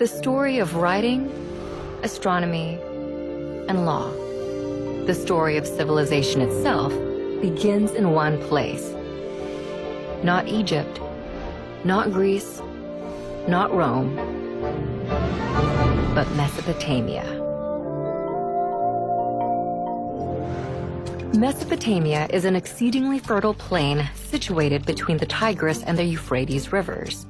The story of writing, astronomy, and law. The story of civilization itself begins in one place. Not Egypt, not Greece, not Rome, but Mesopotamia. Mesopotamia is an exceedingly fertile plain situated between the Tigris and the Euphrates rivers.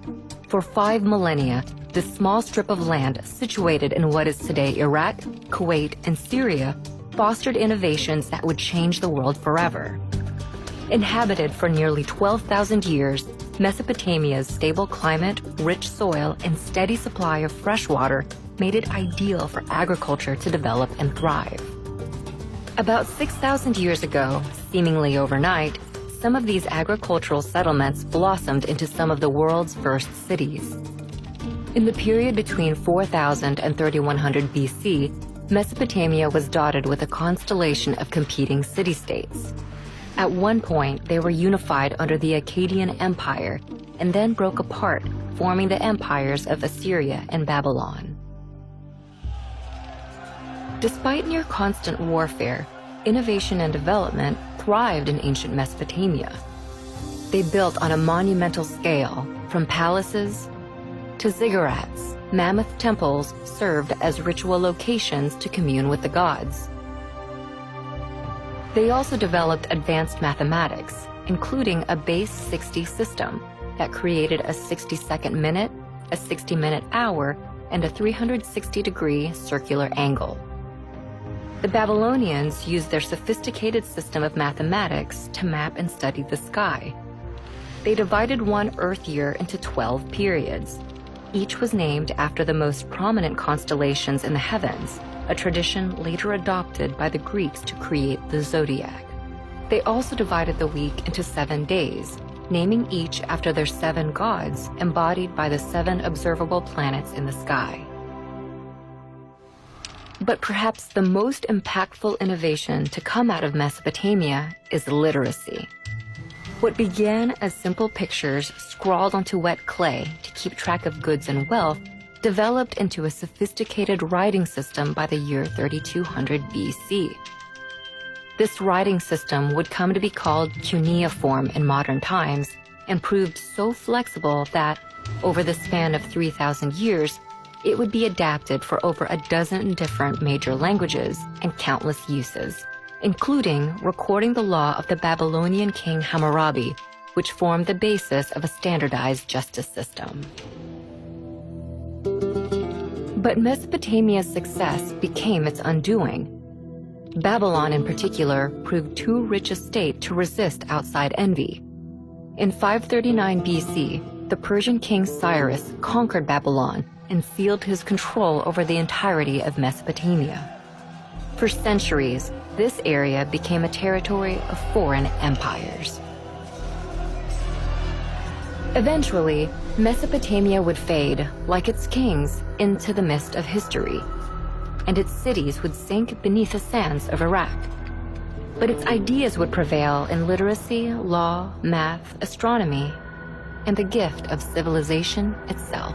For 5 millennia, this small strip of land situated in what is today Iraq, Kuwait, and Syria fostered innovations that would change the world forever. Inhabited for nearly 12,000 years, Mesopotamia's stable climate, rich soil, and steady supply of fresh water made it ideal for agriculture to develop and thrive. About 6,000 years ago, seemingly overnight, some of these agricultural settlements blossomed into some of the world's first cities. In the period between 4000 and 3100 BC, Mesopotamia was dotted with a constellation of competing city-states. At one point, they were unified under the Akkadian Empire and then broke apart, forming the empires of Assyria and Babylon. Despite near constant warfare, innovation and development thrived in ancient Mesopotamia. They built on a monumental scale, from palaces to ziggurats. Mammoth temples served as ritual locations to commune with the gods. They also developed advanced mathematics, including a base 60 system that created a 60-second minute, a 60-minute hour, and a 360-degree circular angle. The Babylonians used their sophisticated system of mathematics to map and study the sky. They divided one Earth year into 12 periods. Each was named after the most prominent constellations in the heavens, a tradition later adopted by the Greeks to create the zodiac. They also divided the week into 7 days, naming each after their 7 gods embodied by the 7 observable planets in the sky. But perhaps the most impactful innovation to come out of Mesopotamia is literacy. What began as simple pictures scrawled onto wet clay to keep track of goods and wealth developed into a sophisticated writing system by the year 3200 BC. This writing system would come to be called cuneiform in modern times and proved so flexible that, over the span of 3,000 years, it would be adapted for over a dozen different major languages and countless uses, including recording the law of the Babylonian king Hammurabi, which formed the basis of a standardized justice system. But Mesopotamia's success became its undoing. Babylon in particular proved too rich a state to resist outside envy. In 539 BC, the Persian king Cyrus conquered Babylon and sealed his control over the entirety of Mesopotamia. For centuries, this area became a territory of foreign empires. Eventually, Mesopotamia would fade, like its kings, into the mist of history, and its cities would sink beneath the sands of Iraq. But its ideas would prevail in literacy, law, math, astronomy, and the gift of civilization itself.